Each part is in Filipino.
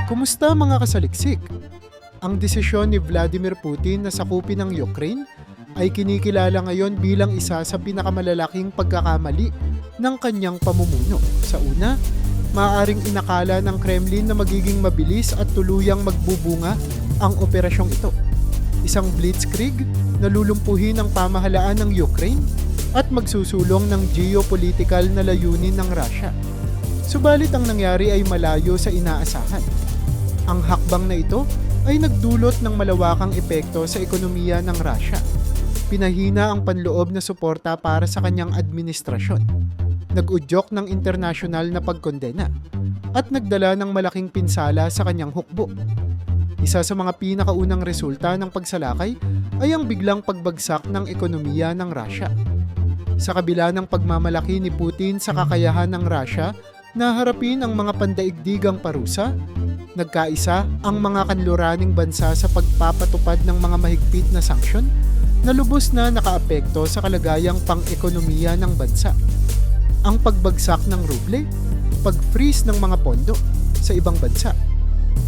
Kumusta mga kasaliksik? Ang desisyon ni Vladimir Putin na sakupin ang Ukraine ay kinikilala ngayon bilang isa sa pinakamalalaking pagkakamali ng kanyang pamumuno. Sa una, maaaring inakala ng Kremlin na magiging mabilis at tuluyang magbubunga ang operasyong ito. Isang blitzkrieg na lulumpuhin ang pamahalaan ng Ukraine at magsusulong ng geopolitical na layunin ng Russia. Subalit ang nangyari ay malayo sa inaasahan. Ang hakbang na ito ay nagdulot ng malawakang epekto sa ekonomiya ng Russia. Pinahina ang panloob na suporta para sa kanyang administrasyon. Nag-udyok ng internasyonal na pagkondena at nagdala ng malaking pinsala sa kanyang hukbo. Isa sa mga pinakaunang resulta ng pagsalakay ay ang biglang pagbagsak ng ekonomiya ng Russia. Sa kabila ng pagmamalaki ni Putin sa kakayahan ng Russia na harapin ang mga pandaigdigang parusa, nagkaisa ang mga kanluraning bansa sa pagpapatupad ng mga mahigpit na sanksyon na lubos na nakaapekto sa kalagayang pang-ekonomiya ng bansa. Ang pagbagsak ng ruble, pag-freeze ng mga pondo sa ibang bansa,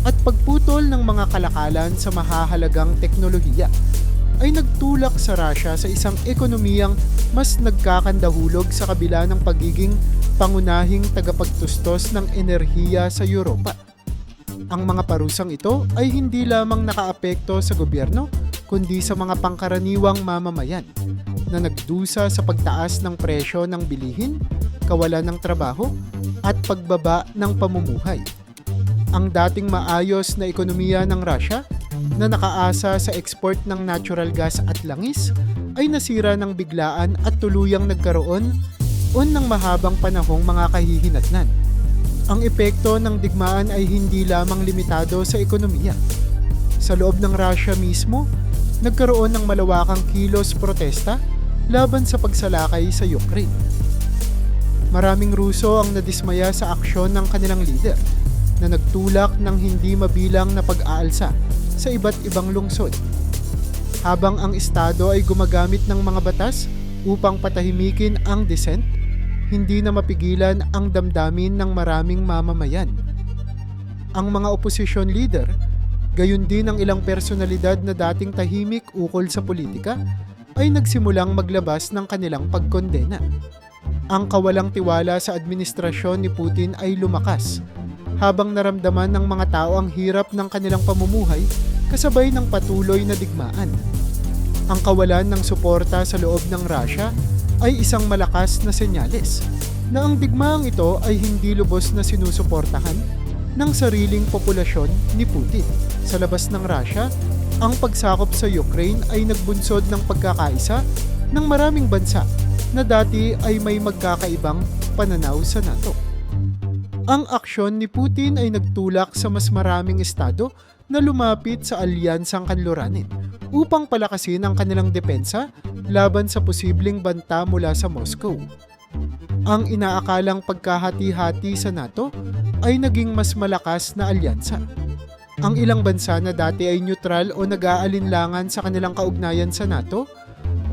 at pagputol ng mga kalakalan sa mahahalagang teknolohiya ay nagtulak sa Russia sa isang ekonomiyang mas nagkakandahulog sa kabila ng pagiging pangunahing tagapagtustos ng enerhiya sa Europa. Ang mga parusang ito ay hindi lamang nakaapekto sa gobyerno, kundi sa mga pangkaraniwang mamamayan na nagdusa sa pagtaas ng presyo ng bilihin, kawalan ng trabaho, at pagbaba ng pamumuhay. Ang dating maayos na ekonomiya ng Russia na nakaasa sa export ng natural gas at langis ay nasira ng biglaan at tuluyang nagkaroon ng mahabang panahong mga kahihinatnan. Ang epekto ng digmaan ay hindi lamang limitado sa ekonomiya. Sa loob ng Russia mismo, nagkaroon ng malawakang kilos protesta laban sa pagsalakay sa Ukraine. Maraming Ruso ang nadismaya sa aksyon ng kanilang leader na nagtulak ng hindi mabilang na pag-aalsa sa iba't ibang lungsod. Habang ang Estado ay gumagamit ng mga batas upang patahimikin ang dissent, hindi na mapigilan ang damdamin ng maraming mamamayan. Ang mga oposisyon leader, gayon din ang ilang personalidad na dating tahimik ukol sa politika, ay nagsimulang maglabas ng kanilang pagkondena. Ang kawalang tiwala sa administrasyon ni Putin ay lumakas, habang naramdaman ng mga tao ang hirap ng kanilang pamumuhay kasabay ng patuloy na digmaan. Ang kawalan ng suporta sa loob ng Russia ay isang malakas na senyales na ang digmaang ito ay hindi lubos na sinusuportahan ng sariling populasyon ni Putin. Sa labas ng Russia, ang pagsakop sa Ukraine ay nagbunsod ng pagkakaisa ng maraming bansa na dati ay may magkakaibang pananaw sa NATO. Ang aksyon ni Putin ay nagtulak sa mas maraming estado na lumapit sa alyansang kanluranin upang palakasin ang kanilang depensa laban sa posibleng banta mula sa Moscow. Ang inaakalang pagkahati-hati sa NATO ay naging mas malakas na alyansa. Ang ilang bansa na dati ay neutral o nag-aalinlangan sa kanilang kaugnayan sa NATO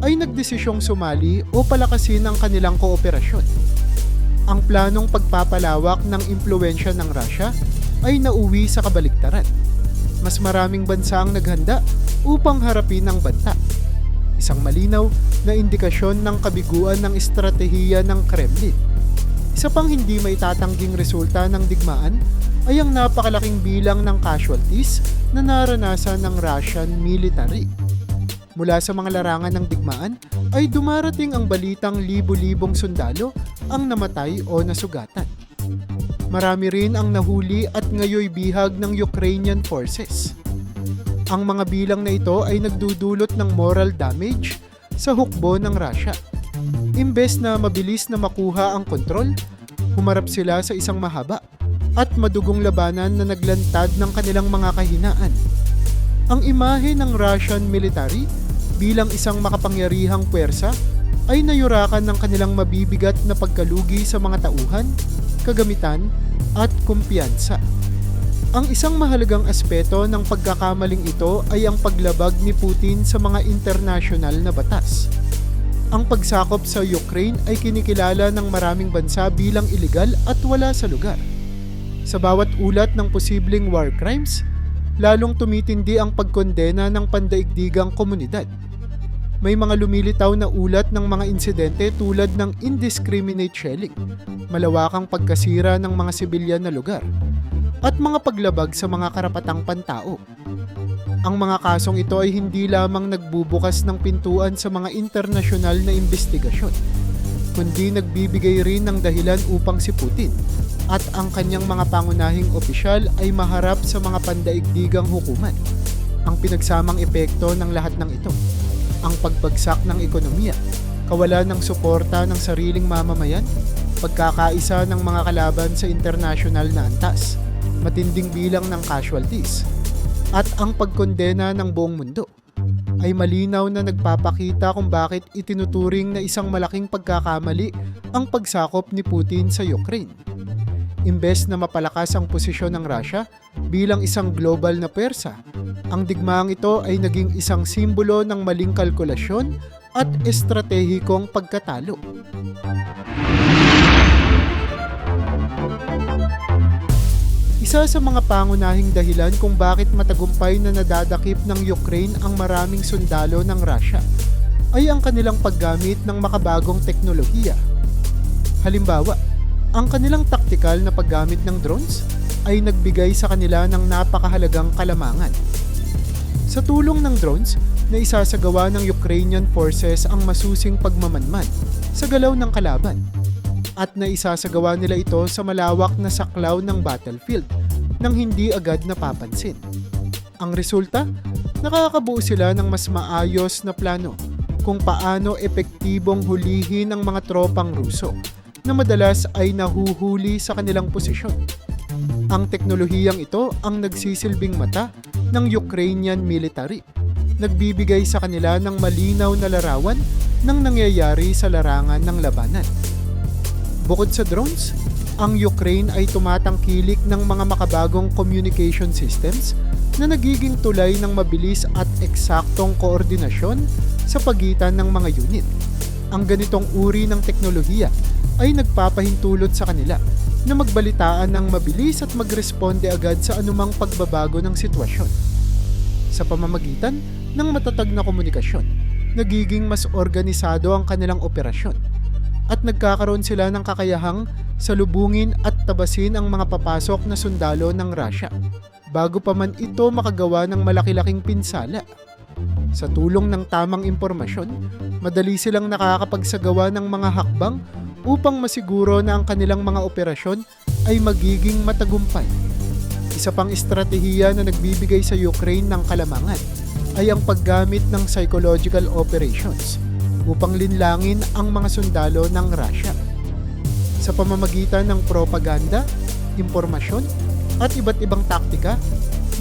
ay nagdesisyong sumali o palakasin ang kanilang kooperasyon. Ang planong pagpapalawak ng impluwensya ng Russia ay nauwi sa kabaligtaran. Mas maraming bansa ang naghanda upang harapin ang banta. Isang malinaw na indikasyon ng kabiguan ng estratehiya ng Kremlin. Isa pang hindi maitatangging resulta ng digmaan ay ang napakalaking bilang ng casualties na naranasan ng Russian military. Mula sa mga larangan ng digmaan ay dumarating ang balitang libo-libong sundalo ang namatay o nasugatan. Marami rin ang nahuli at ngayoy bihag ng Ukrainian forces. Ang mga bilang na ito ay nagdudulot ng moral damage sa hukbo ng Russia. Imbes na mabilis na makuha ang kontrol, humarap sila sa isang mahaba at madugong labanan na naglantad ng kanilang mga kahinaan. Ang imahe ng Russian military bilang isang makapangyarihang puwersa ay nayurakan ng kanilang mabibigat na pagkalugi sa mga tauhan, kagamitan, at kumpiyansa. Ang isang mahalagang aspeto ng pagkakamaling ito ay ang paglabag ni Putin sa mga internasyonal na batas. Ang pagsakop sa Ukraine ay kinikilala ng maraming bansa bilang iligal at wala sa lugar. Sa bawat ulat ng posibleng war crimes, lalong tumitindi ang pagkondena ng pandaigdigang komunidad. May mga lumilitaw na ulat ng mga insidente tulad ng indiscriminate shelling, malawakang pagkasira ng mga sibilyan na lugar, at mga paglabag sa mga karapatang pantao. Ang mga kasong ito ay hindi lamang nagbubukas ng pintuan sa mga internasyonal na investigasyon, kundi nagbibigay rin ng dahilan upang si Putin at ang kanyang mga pangunahing opisyal ay maharap sa mga pandaigdigang hukuman. Ang pinagsamang epekto ng lahat ng ito, ang pagbagsak ng ekonomiya, kawalan ng suporta ng sariling mamamayan, pagkakaisa ng mga kalaban sa internasyonal na antas, matinding bilang ng casualties, at ang pagkondena ng buong mundo, ay malinaw na nagpapakita kung bakit itinuturing na isang malaking pagkakamali ang pagsakop ni Putin sa Ukraine. Imbes na mapalakas ang posisyon ng Russia bilang isang global na pwersa, ang digmaang ito ay naging isang simbolo ng maling kalkulasyon at estratehikong pagkatalo. Isa sa mga pangunahing dahilan kung bakit matagumpay na nadadakip ng Ukraine ang maraming sundalo ng Russia ay ang kanilang paggamit ng makabagong teknolohiya. Halimbawa, ang kanilang taktikal na paggamit ng drones ay nagbigay sa kanila ng napakahalagang kalamangan. Sa tulong ng drones, na isasagawa ng Ukrainian forces ang masusing pagmamanman sa galaw ng kalaban at na isasagawa nila ito sa malawak na saklaw ng battlefield nang hindi agad napapansin. Ang resulta, nakakabuo sila ng mas maayos na plano kung paano epektibong hulihin ang mga tropang Ruso na madalas ay nahuhuli sa kanilang posisyon. Ang teknolohiyang ito ang nagsisilbing mata ng Ukrainian military, nagbibigay sa kanila ng malinaw na larawan ng nangyayari sa larangan ng labanan. Bukod sa drones, ang Ukraine ay tumatangkilik ng mga makabagong communication systems na nagiging tulay ng mabilis at eksaktong koordinasyon sa pagitan ng mga unit. Ang ganitong uri ng teknolohiya ay nagpapahintulot sa kanila na magbalitaan ng mabilis at magresponde agad sa anumang pagbabago ng sitwasyon. Sa pamamagitan ng matatag na komunikasyon, nagiging mas organisado ang kanilang operasyon at nagkakaroon sila ng kakayahang salubungin at tabasin ang mga papasok na sundalo ng Russia bago pa man ito makagawa ng malaki-laking pinsala. Sa tulong ng tamang impormasyon, madali silang nakakapagsagawa ng mga hakbang upang masiguro na ang kanilang mga operasyon ay magiging matagumpay. Isa pang estratehiya na nagbibigay sa Ukraine ng kalamangan ay ang paggamit ng psychological operations upang linlangin ang mga sundalo ng Russia. Sa pamamagitan ng propaganda, impormasyon, at iba't ibang taktika,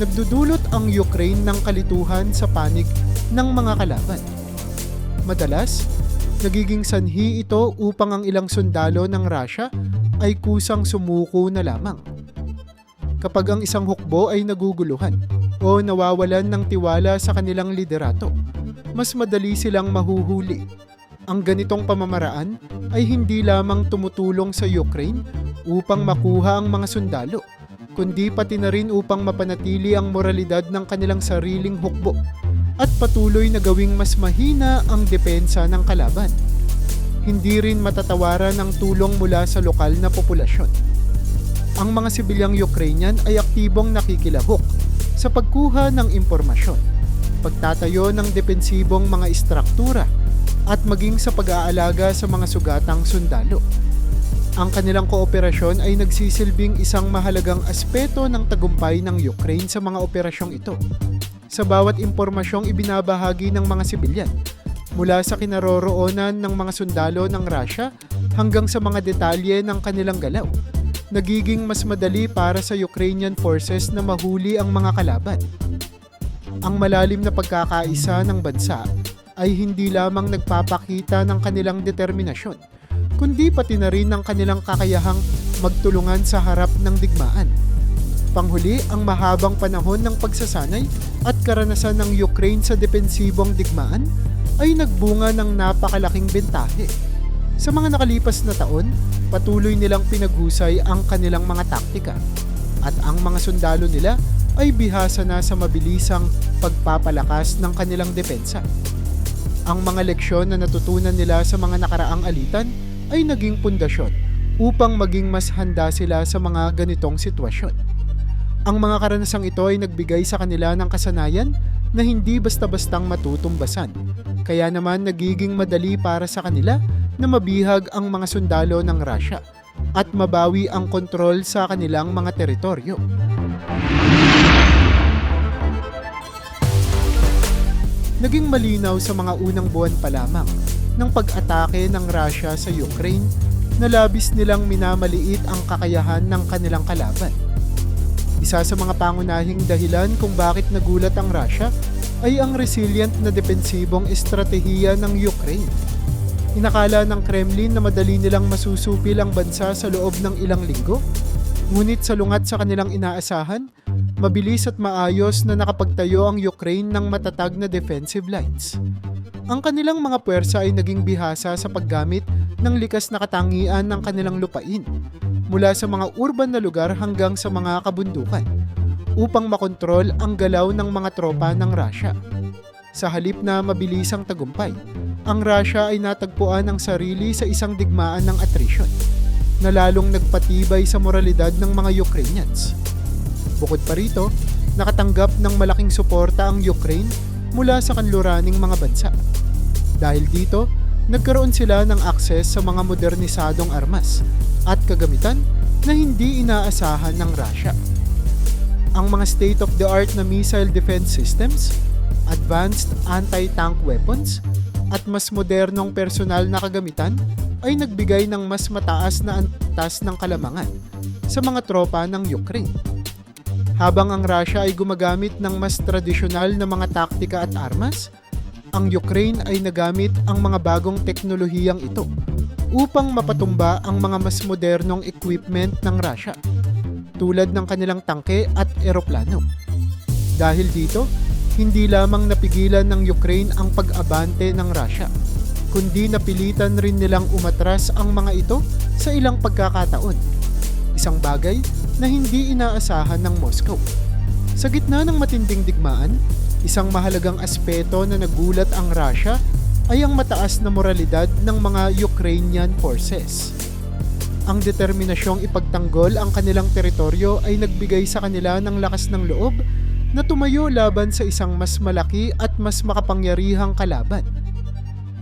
nagdudulot ang Ukraine ng kalituhan sa panig ng mga kalaban. Madalas, nagiging sanhi ito upang ang ilang sundalo ng Russia ay kusang sumuko na lamang. Kapag ang isang hukbo ay naguguluhan o nawawalan ng tiwala sa kanilang liderato, mas madali silang mahuhuli. Ang ganitong pamamaraan ay hindi lamang tumutulong sa Ukraine upang makuha ang mga sundalo, kundi pati na rin upang mapanatili ang moralidad ng kanilang sariling hukbo at patuloy na gawing mas mahina ang depensa ng kalaban. Hindi rin matatawaran ang tulong mula sa lokal na populasyon. Ang mga sibilyang Ukrainian ay aktibong nakikilahok sa pagkuha ng impormasyon, pagtatayo ng depensibong mga istruktura, at maging sa pag-aalaga sa mga sugatang sundalo. Ang kanilang kooperasyon ay nagsisilbing isang mahalagang aspeto ng tagumpay ng Ukraine sa mga operasyong ito. Sa bawat impormasyong ibinabahagi ng mga sibilyan, mula sa kinaroroonan ng mga sundalo ng Russia hanggang sa mga detalye ng kanilang galaw, nagiging mas madali para sa Ukrainian forces na mahuli ang mga kalaban. Ang malalim na pagkakaisa ng bansa ay hindi lamang nagpapakita ng kanilang determinasyon, kundi pati na rin ng kanilang kakayahang magtulungan sa harap ng digmaan. Panghuli, ang mahabang panahon ng pagsasanay at karanasan ng Ukraine sa depensibong digmaan ay nagbunga ng napakalaking bentahe. Sa mga nakalipas na taon, patuloy nilang pinaghusay ang kanilang mga taktika. at ang mga sundalo nila ay bihasa na sa mabilisang pagpapalakas ng kanilang depensa. Ang mga leksyon na natutunan nila sa mga nakaraang alitan ay naging pundasyon upang maging mas handa sila sa mga ganitong sitwasyon. Ang mga karanasang ito ay nagbigay sa kanila ng kasanayan na hindi basta-bastang matutumbasan. Kaya naman nagiging madali para sa kanila na mabihag ang mga sundalo ng Russia at mabawi ang kontrol sa kanilang mga teritoryo. Naging malinaw sa mga unang buwan pa lamang ng pag-atake ng Russia sa Ukraine na labis nilang minamaliit ang kakayahan ng kanilang kalaban. Isa sa mga pangunahing dahilan kung bakit nagulat ang Russia ay ang resilient na depensibong estratehiya ng Ukraine. Inakala ng Kremlin na madali nilang masusupil ang bansa sa loob ng ilang linggo, ngunit salungat sa kanilang inaasahan, mabilis at maayos na nakapagtayo ang Ukraine ng matatag na defensive lines. Ang kanilang mga puwersa ay naging bihasa sa paggamit ng likas na katangian ng kanilang lupain, mula sa mga urban na lugar hanggang sa mga kabundukan, upang makontrol ang galaw ng mga tropa ng Russia. Sa halip na mabilisang tagumpay, ang Russia ay natagpuan ang sarili sa isang digmaan ng attrition, na lalong nagpatibay sa moralidad ng mga Ukrainians. Bukod pa rito, nakatanggap ng malaking suporta ang Ukraine mula sa kanluraning mga bansa. Dahil dito, nagkaroon sila ng akses sa mga modernisadong armas at kagamitan na hindi inaasahan ng Russia. Ang mga state-of-the-art na missile defense systems, advanced anti-tank weapons, at mas modernong personal na kagamitan ay nagbigay ng mas mataas na antas ng kalamangan sa mga tropa ng Ukraine. Habang ang Russia ay gumagamit ng mas tradisyonal na mga taktika at armas, ang Ukraine ay nagamit ang mga bagong teknolohiyang ito upang mapatumba ang mga mas modernong equipment ng Russia, tulad ng kanilang tangke at eroplano. Dahil dito, hindi lamang napigilan ng Ukraine ang pag-abante ng Russia, kundi napilitan rin nilang umatras ang mga ito sa ilang pagkakataon. Isang bagay na hindi inaasahan ng Moscow. Sa gitna ng matinding digmaan, isang mahalagang aspeto na nagulat ang Russia ay ang mataas na moralidad ng mga Ukrainian forces. Ang determinasyong ipagtanggol ang kanilang teritoryo ay nagbigay sa kanila ng lakas ng loob na tumayo laban sa isang mas malaki at mas makapangyarihang kalaban.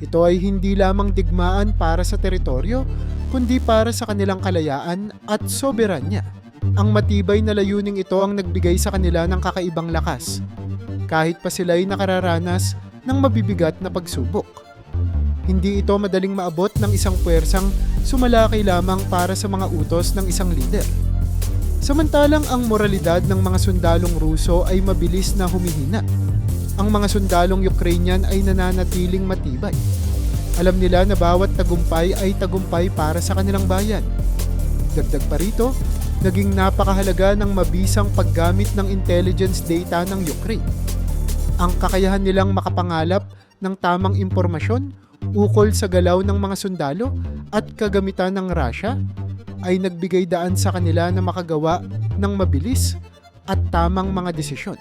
Ito ay hindi lamang digmaan para sa teritoryo, kundi para sa kanilang kalayaan at soberanya. Ang matibay na layuning ito ang nagbigay sa kanila ng kakaibang lakas, kahit pa sila'y nakararanas ng mabibigat na pagsubok. Hindi ito madaling maabot ng isang puwersang sumalaki lamang para sa mga utos ng isang leader. Samantalang ang moralidad ng mga sundalong Ruso ay mabilis na humihina. Ang mga sundalong Ukrainian ay nananatiling matibay. Alam nila na bawat tagumpay ay tagumpay para sa kanilang bayan. Dagdag pa rito, naging napakahalaga ng mabisang paggamit ng intelligence data ng Ukraine. Ang kakayahan nilang makapangalap ng tamang impormasyon ukol sa galaw ng mga sundalo at kagamitan ng Russia ay nagbigay daan sa kanila na makagawa ng mabilis at tamang mga desisyon.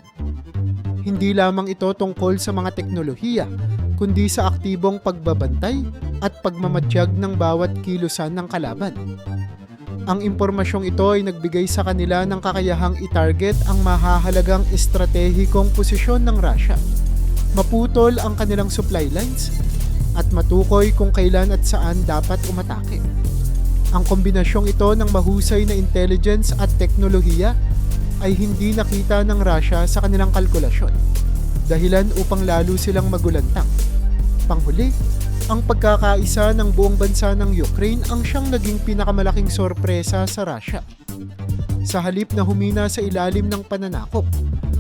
Hindi lamang ito tungkol sa mga teknolohiya, kundi sa aktibong pagbabantay at pagmamatyag ng bawat kilusan ng kalaban. Ang impormasyong ito ay nagbigay sa kanila ng kakayahang i-target ang mahahalagang estratehikong posisyon ng Russia, maputol ang kanilang supply lines, at matukoy kung kailan at saan dapat umatake. Ang kombinasyong ito ng mahusay na intelligence at teknolohiya ay hindi nakita ng Russia sa kanilang kalkulasyon, dahilan upang lalo silang magulantang. Panghuli, ang pagkakaisa ng buong bansa ng Ukraine ang siyang naging pinakamalaking sorpresa sa Russia. Sa halip na humina sa ilalim ng pananakop,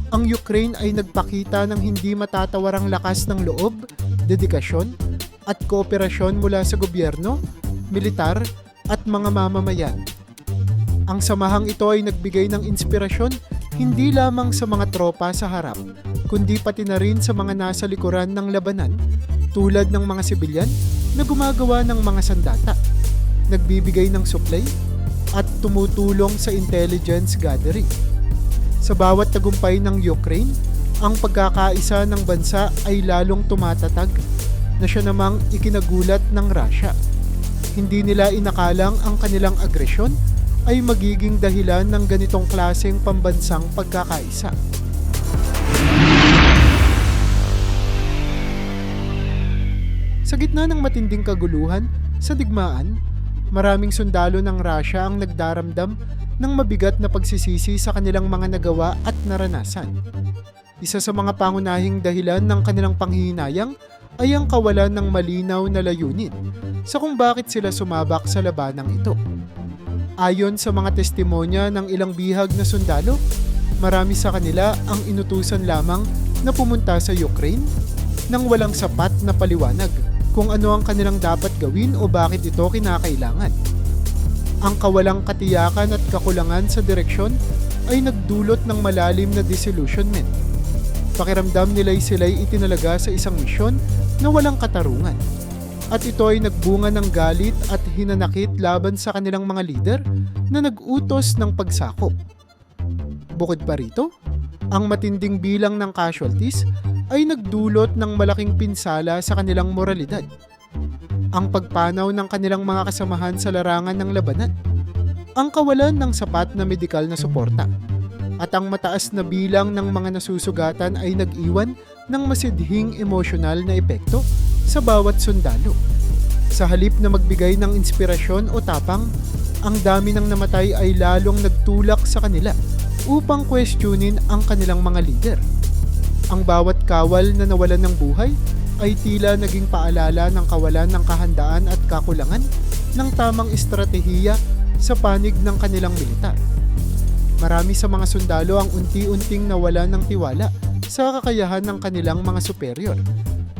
ang Ukraine ay nagpakita ng hindi matatawarang lakas ng loob, dedikasyon, at kooperasyon mula sa gobyerno, militar, at mga mamamayan. Ang samahang ito ay nagbigay ng inspirasyon hindi lamang sa mga tropa sa harap, kundi pati na rin sa mga nasa likuran ng labanan, tulad ng mga sibilyan na gumagawa ng mga sandata, nagbibigay ng supply, at tumutulong sa intelligence gathering. Sa bawat tagumpay ng Ukraine, ang pagkakaisa ng bansa ay lalong tumatatag na siya namang ikinagulat ng Russia. Hindi nila inakalang ang kanilang agresyon ay magiging dahilan ng ganitong klaseng pambansang pagkakaisa. Sa gitna ng matinding kaguluhan sa digmaan, maraming sundalo ng Russia ang nagdaramdam ng mabigat na pagsisisi sa kanilang mga nagawa at naranasan. Isa sa mga pangunahing dahilan ng kanilang panghihinayang ay ang kawalan ng malinaw na layunin sa kung bakit sila sumabak sa labanang ito. Ayon sa mga testimonya ng ilang bihag na sundalo, marami sa kanila ang inutusan lamang na pumunta sa Ukraine nang walang sapat na paliwanag kung ano ang kanilang dapat gawin o bakit ito kinakailangan. Ang kawalang katiyakan at kakulangan sa direksyon ay nagdulot ng malalim na disillusionment. Pakiramdam nila'y sila'y itinalaga sa isang misyon na walang katarungan. At ito ay nagbunga ng galit at hinanakit laban sa kanilang mga lider na nag-utos ng pagsakop. Bukod pa rito, ang matinding bilang ng casualties ay nagdulot ng malaking pinsala sa kanilang moralidad. Ang pagpanaw ng kanilang mga kasamahan sa larangan ng labanan, ang kawalan ng sapat na medikal na suporta, at ang mataas na bilang ng mga nasusugatan ay nag-iwan ng masidhing emosyonal na epekto sa bawat sundalo. Sa halip na magbigay ng inspirasyon o tapang, ang dami ng namatay ay lalong nagtulak sa kanila upang questionin ang kanilang mga lider. Ang bawat kawal na nawalan ng buhay ay tila naging paalala ng kawalan ng kahandaan at kakulangan ng tamang estratehiya sa panig ng kanilang militar. Marami sa mga sundalo ang unti-unting nawalan ng tiwala sa kakayahan ng kanilang mga superior,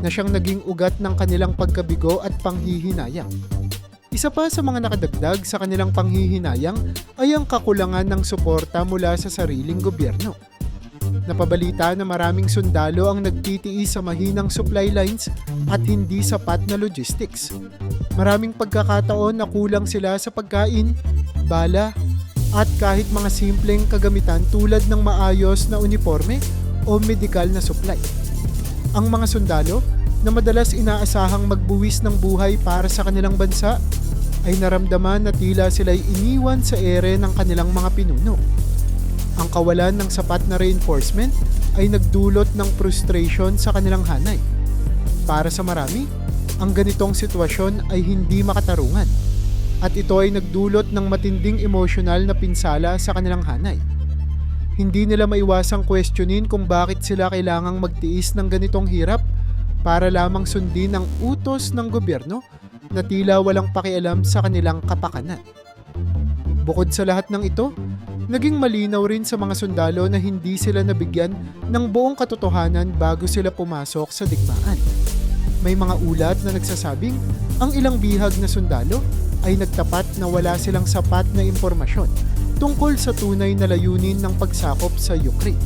na siyang naging ugat ng kanilang pagkabigo at panghihinayang. Isa pa sa mga nakadagdag sa kanilang panghihinayang ay ang kakulangan ng suporta mula sa sariling gobyerno. Napabalita na maraming sundalo ang nagtitiis sa mahinang supply lines at hindi sapat na logistics. Maraming pagkakataon na kulang sila sa pagkain, bala, at kahit mga simpleng kagamitan tulad ng maayos na uniforme o medikal na supply. Ang mga sundalo na madalas inaasahang magbuwis ng buhay para sa kanilang bansa ay naramdaman na tila sila'y iniwan sa ere ng kanilang mga pinuno. Ang kawalan ng sapat na reinforcement ay nagdulot ng frustration sa kanilang hanay. Para sa marami, ang ganitong sitwasyon ay hindi makatarungan, at ito ay nagdulot ng matinding emosyonal na pinsala sa kanilang hanay. Hindi nila maiwasang questionin kung bakit sila kailangang magtiis ng ganitong hirap para lamang sundin ang utos ng gobyerno na tila walang pakialam sa kanilang kapakanan. Bukod sa lahat ng ito, naging malinaw rin sa mga sundalo na hindi sila nabigyan ng buong katotohanan bago sila pumasok sa digmaan. May mga ulat na nagsasabing ang ilang bihag na sundalo ay nagtapat na wala silang sapat na impormasyon tungkol sa tunay na layunin ng pagsakop sa Ukraine.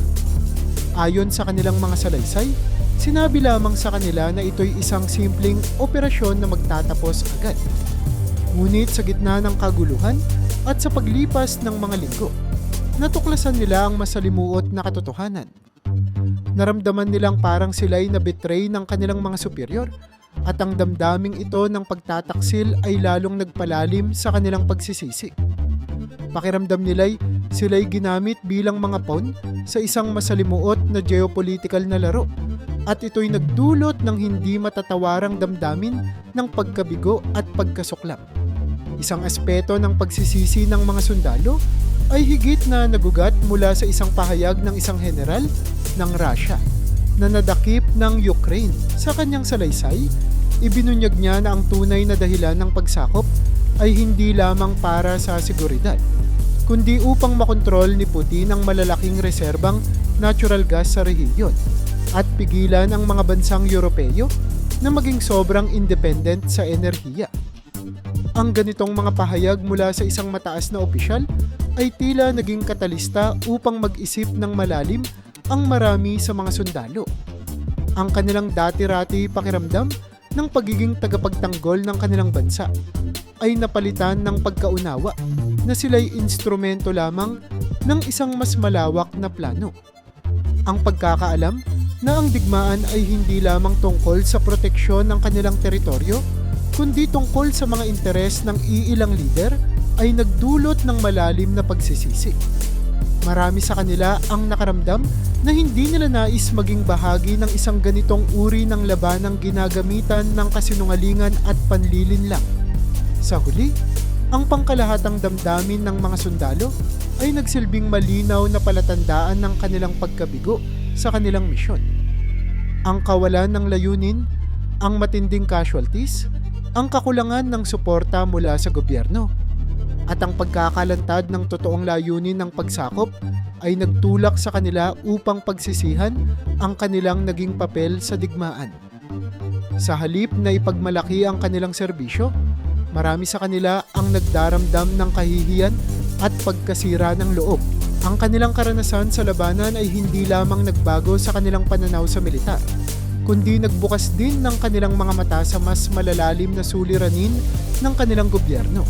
Ayon sa kanilang mga salaysay, sinabi lamang sa kanila na ito'y isang simpleng operasyon na magtatapos agad. Ngunit sa gitna ng kaguluhan at sa paglipas ng mga linggo, natuklasan nila ang masalimuot na katotohanan. Naramdaman nilang parang sila'y na-betray ng kanilang mga superior, at ang damdaming ito ng pagtataksil ay lalong nagpalalim sa kanilang pagsisisi. Pakiramdam nila'y sila'y ginamit bilang mga pawn sa isang masalimuot na geopolitical na laro, at ito'y nagdulot ng hindi matatawarang damdamin ng pagkabigo at pagkasuklap. Isang aspeto ng pagsisisi ng mga sundalo ay higit na nagugat mula sa isang pahayag ng isang general ng Russia na nadakip ng Ukraine. Sa kanyang salaysay, ibinunyag niya na ang tunay na dahilan ng pagsakop ay hindi lamang para sa seguridad, kundi upang makontrol ni Putin ang malalaking reserbang natural gas sa rehiyon at pigilan ang mga bansang Europeo na maging sobrang independent sa enerhiya. Ang ganitong mga pahayag mula sa isang mataas na opisyal ay tila naging katalista upang mag-isip ng malalim ang marami sa mga sundalo. Ang kanilang dati-rati pakiramdam ng pagiging tagapagtanggol ng kanilang bansa ay napalitan ng pagkaunawa na sila'y instrumento lamang ng isang mas malawak na plano. Ang pagkakaalam na ang digmaan ay hindi lamang tungkol sa proteksyon ng kanilang teritoryo, kundi tungkol sa mga interes ng iilang lider ay nagdulot ng malalim na pagsisisi. Marami sa kanila ang nakaramdam na hindi nila nais maging bahagi ng isang ganitong uri ng labanang ginagamitan ng kasinungalingan at panlilinlang. Sa huli, ang pangkalahatang damdamin ng mga sundalo ay nagsilbing malinaw na palatandaan ng kanilang pagkabigo sa kanilang misyon. Ang kawalan ng layunin, ang matinding casualties, ang kakulangan ng suporta mula sa gobyerno, at ang pagkakalantad ng totoong layunin ng pagsakop ay nagtulak sa kanila upang pagsisihan ang kanilang naging papel sa digmaan. Sa halip na ipagmalaki ang kanilang serbisyo, marami sa kanila ang nagdaramdam ng kahihiyan at pagkasira ng loob. Ang kanilang karanasan sa labanan ay hindi lamang nagbago sa kanilang pananaw sa militar, kundi nagbukas din ng kanilang mga mata sa mas malalalim na suliranin ng kanilang gobyerno.